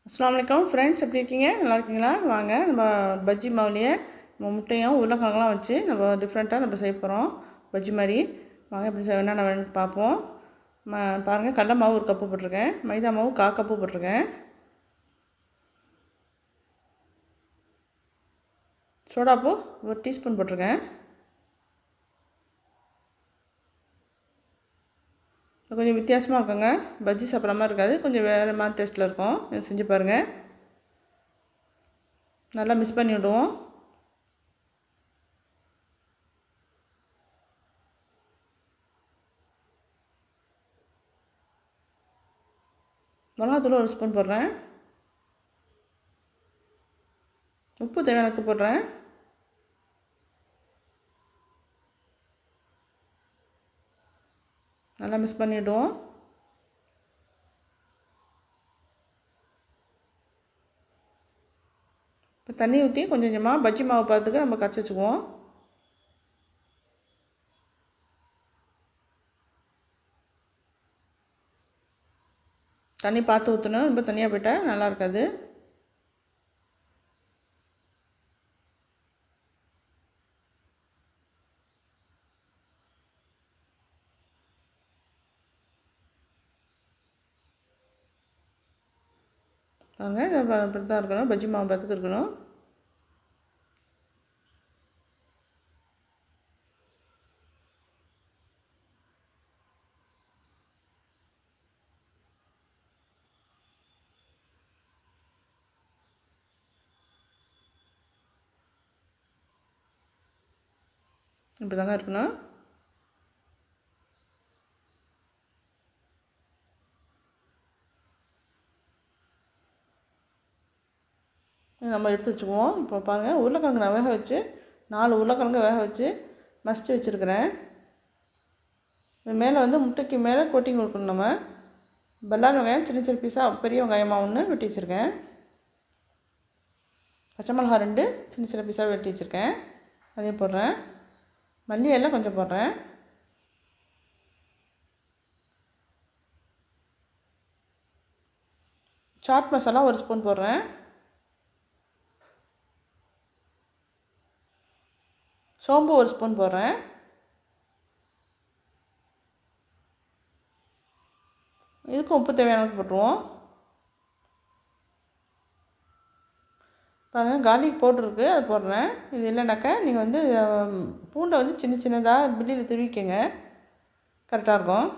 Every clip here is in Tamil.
அஸ்ஸலாமு அலைக்கும் ஃப்ரெண்ட்ஸ், எப்படி இருக்கீங்க? நல்லா இருக்கீங்களா? வாங்க நம்ம பஜ்ஜி மாவுலேயே நம்ம முட்டையும் உருளைக்கிழங்குலாம் வச்சு நம்ம டிஃப்ரெண்ட்டாக நம்ம செய்ய போகிறோம். பஜ்ஜி மாதிரி வாங்க எப்படி என்னென்ன வேணும்னு பார்ப்போம். பாருங்கள், கடல மாவு 1 கப்பு போட்டிருக்கேன், மைதா மாவு 1/4 கப்பு போட்டிருக்கேன், சோடாப்பூ 1 டீஸ்பூன் போட்டிருக்கேன். கொஞ்சம் வித்தியாசமாக இருக்குங்க, பஜ்ஜி சாப்பிட்ற மாதிரி இருக்காது, கொஞ்சம் வேறு மாதிரி டேஸ்ட்டில் இருக்கும். இது செஞ்சு பாருங்கள். நல்லா மிக்ஸ் பண்ணி விடுவோம். மிளகாத்தூள் 1 ஸ்பூன் போடுறேன், உப்பு தேவையானக்கு போடுறேன். நல்லா மிக்ஸ் பண்ணிவிடுவோம். இப்போ தண்ணி ஊற்றி கொஞ்சம் கொஞ்சமாக பஜ்ஜி மாவு பார்த்துக்கு நம்ம கரைச்சி வச்சுக்குவோம். தண்ணி பார்த்து ஊற்றணும், ரொம்ப தண்ணியாக போயிட்டால் நல்லா இருக்காது. பாருங்கள், இப்படி தான் இருக்கணும், பஜ்ஜி மாவு பார்த்துக்கு இருக்கணும். இப்படி தாங்க இருக்கணும். நம்ம எடுத்து வச்சுக்குவோம். இப்போ பாருங்கள், உருளைக்கிழங்கு நான் வேக வச்சு 4 உருளைக்கிழங்கு வேக வச்சு மசித்து வச்சுருக்கிறேன். மேலே முட்டைக்கு மேலே கோட்டிங் கொடுக்கணும். நம்ம பல்லாரி வெங்காயம் சின்ன சின்ன பீஸாக பெரிய வெங்காயமாக 1 வெட்டி வச்சுருக்கேன். பச்சை மிளகா 2 சின்ன சின்ன பீஸாக வெட்டி வச்சுருக்கேன், அதையும் போடுறேன். மல்லி எல்லாம் கொஞ்சம் போடுறேன். சாட் மசாலா 1 ஸ்பூன் போடுறேன். சோம்பு 1 ஸ்பூன் போடுறேன். இதுக்கும் உப்பு தேவையானது போட்டுருவோம். பாருங்கள், கார்லிக் பவுட்ரு இருக்குது, அது போடுறேன். இது இல்லைனாக்கா நீங்கள் பூண்டை சின்ன சின்னதாக பில்லியில் துருவிக்கங்க, கரெக்டாக இருக்கும்.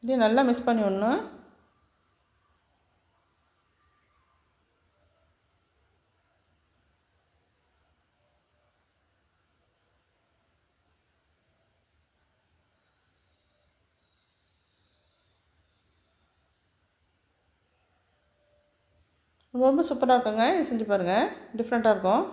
இது நல்லா மிக்ஸ் பண்ணி விடணும். ரொம்ப சூப்பராக இருக்குங்க, இது செஞ்சு பாருங்கள், டிஃப்ரெண்ட்டாக இருக்கும்.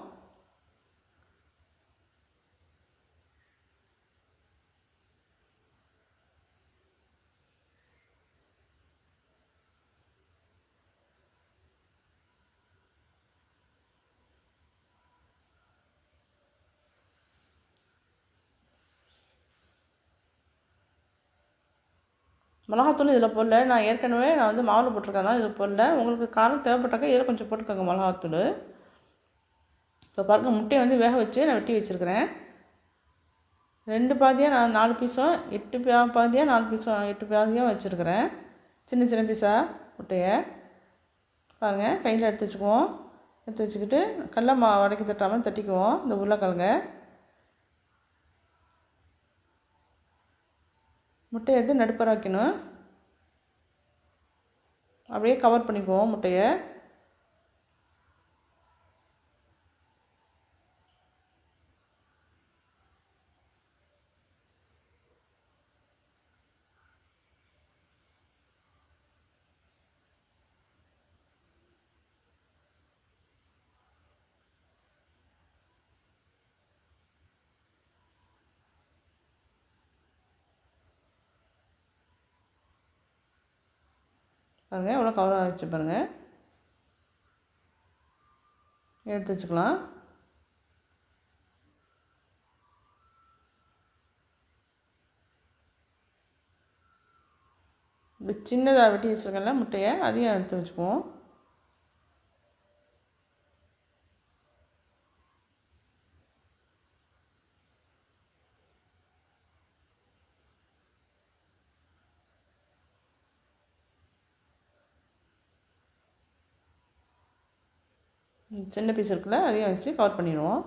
மிளகாத்தூள் இதில் போடல, நான் ஏற்கனவே மாவில் போட்டிருக்கேன், இதில் போடல. உங்களுக்கு காரம் தேவைப்பட்டாக்கா இதில் கொஞ்சம் போட்டுக்கோங்க மிளகாத்தூள். இப்போ பாருங்கள், முட்டையை வேக வச்சு நான் வெட்டி வச்சுருக்கிறேன். 2 பாதியாக நான் 4 பீஸும் 8 பாதியாக 4 பீஸும் 8 பாதியாக வச்சுருக்கிறேன், சின்ன சின்ன பீஸாக முட்டையை. பாருங்கள், கையில் எடுத்து வச்சுக்குவோம். எடுத்து வச்சுக்கிட்டு கடல மாவு வடைக்கு தட்டாமல் தட்டிக்குவோம். இந்த உருளைக்கிழங்க முட்டையை எடுத்து நடுப்பற வைக்கணும். அப்படியே கவர் பண்ணிக்குவோம் முட்டையை. பாருங்கள், எவ்வளோ கவராக வச்சு பாருங்கள், எடுத்து வச்சுக்கலாம். சின்னதாக வெட்டி வச்சுருக்கேன்ல முட்டையை, அதையும் எடுத்து வச்சுக்குவோம். சின்ன பீஸ் இருக்குல்ல, அதையும் வச்சு கவர் பண்ணிடுவோம்.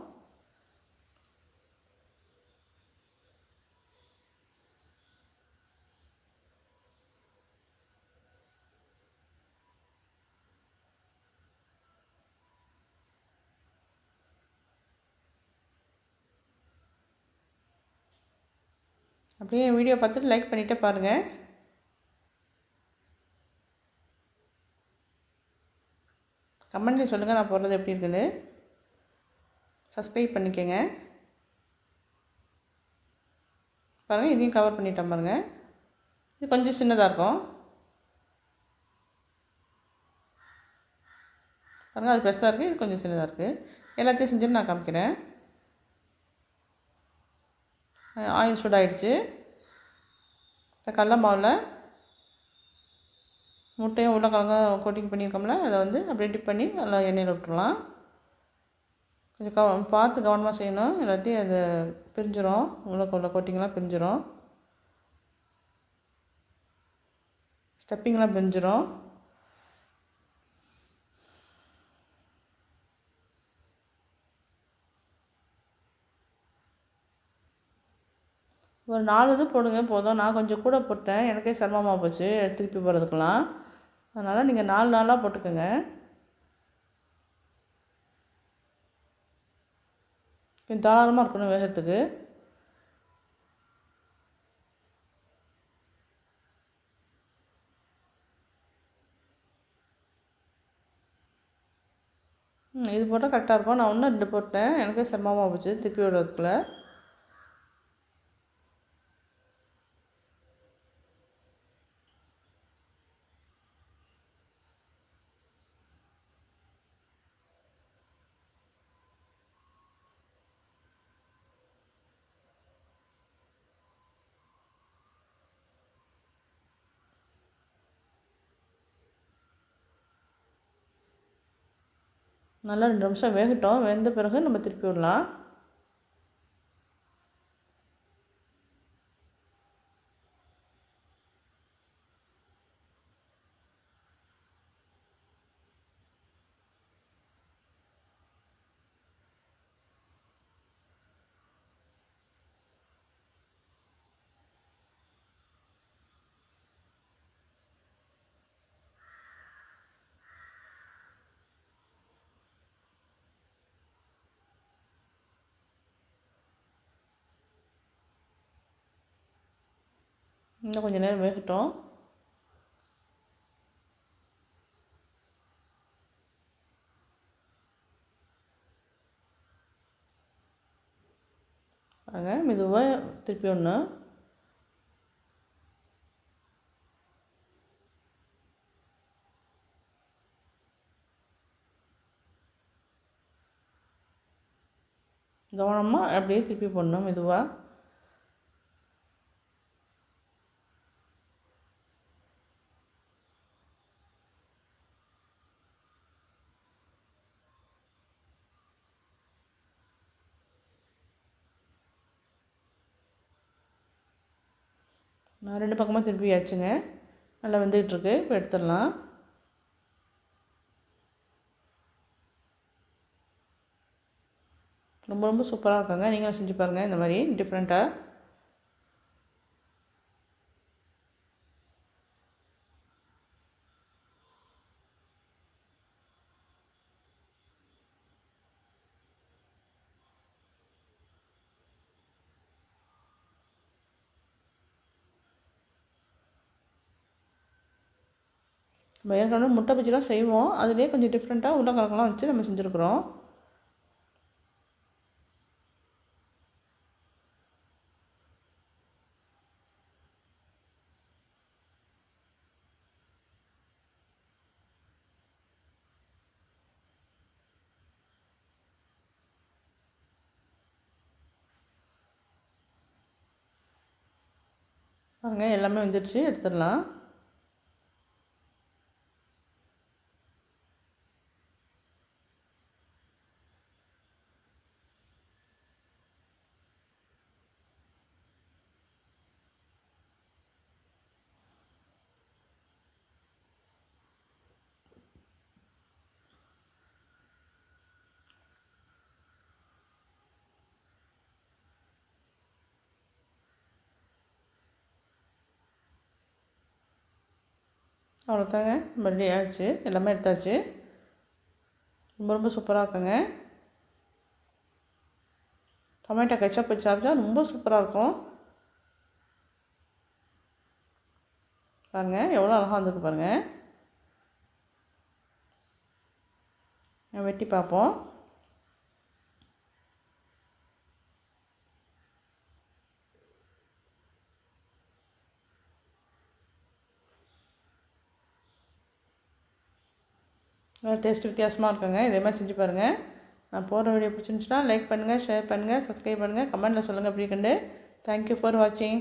அப்படியே வீடியோ பார்த்துட்டு லைக் பண்ணிவிட்டு பாருங்கள். கமெண்ட்லேயும் சொல்லுங்கள் நான் போடுறது எப்படி இருக்குன்னு. சப்ஸ்கிரைப் பண்ணிக்கோங்க. பாருங்கள், இதையும் கவர் பண்ணிட்டேன் பாருங்கள். இது கொஞ்சம் சின்னதாக இருக்கும். பாருங்கள், அது பெருசாக இருக்குது, இது கொஞ்சம் சின்னதாக இருக்குது. எல்லாத்தையும் செஞ்சுட்டு நான் காமிக்கிறேன். ஆயில் சூடாகிடுச்சு. கடல மாவில் முட்டையும் உருளைக்கிழங்கு கோட்டிங் பண்ணியிருக்கோம்ல, அதை வந்து அப்படியே டிப் பண்ணி நல்லா எண்ணெயில் விட்டுறலாம். கொஞ்சம் பார்த்து கவனமாக செய்யணும், இல்லாட்டி அது பிரிஞ்சிடும். உள்ள கோட்டிங்லாம் பிரிஞ்சிடும், ஸ்டெப்பிங்லாம் பிரிஞ்சிடும். ஒரு 4 இது போடுங்க போதும். நான் கொஞ்சம் கூட போட்டேன், எனக்கே சிரமமாக போச்சு திருப்பி போடுறதுக்கெல்லாம். அதனால் நீங்கள் 4 நாளாக போட்டுக்கோங்க. கொஞ்சம் தாராளமாக இருக்கணும் வேகத்துக்கு. இது போட்டால் கரெக்டாக இருக்கும். நான் இன்னும் 2 போட்டேன், எனக்கே சிரமமாக போச்சு திருப்பி விடுறதுக்குள்ள. நல்லா 2 நிமிஷம் வேகட்டும். வெந்த பிறகு நம்ம திருப்பி விடலாம். இன்னும் கொஞ்சம் நேரம் வேகட்டும். பாருங்கள், மெதுவாக திருப்பி விடணும். கவனமாக அப்படியே திருப்பி போடணும் மெதுவாக. நான் 2 பக்கமாக திருப்பியாச்சுங்க. நல்லா வெந்துக்கிட்டுருக்கு. இப்போ எடுத்துடலாம். ரொம்ப ரொம்ப சூப்பராக இருக்காங்க. நீங்களும் செஞ்சு பாருங்கள் இந்த மாதிரி டிஃப்ரெண்ட்டாக. நம்ம ஏற்கனவே முட்டை பஜ்ஜிலாம் செய்வோம், அதுலேயே கொஞ்சம் டிஃப்ரெண்ட்டாக உருளைக்கிழங்குலாம் வச்சு நம்ம செஞ்சுருக்குறோம். பாருங்கள், எல்லாமே வந்துடுச்சு, எடுத்துடலாம். அவ்வளோதாங்க, நம்ம ரெடி ஆகிடுச்சு, எல்லாமே எடுத்தாச்சு. ரொம்ப ரொம்ப சூப்பராக இருக்குங்க. டொமேட்டோ கெச்சப் வச்சு சாப்பிட்டா ரொம்ப சூப்பராக இருக்கும். பாருங்கள் எவ்வளோ அழகாக வந்திருக்கு பாருங்கள். வெட்டி பார்ப்போம். நல்லா டேஸ்ட் வித்தியாசமாக இருக்குங்க. இதே மாதிரி செஞ்சு பாருங்கள். நான் போடுற வீடியோ பிடிச்சிருந்துச்சுன்னா லைக் பண்ணுங்கள், ஷேர் பண்ணுங்கள், சப்ஸ்கிரைப் பண்ணுங்கள், கமெண்ட்டில் சொல்லுங்கள் எப்படி இருக்குன்னு. தேங்க்யூ ஃபார் வாட்சிங்.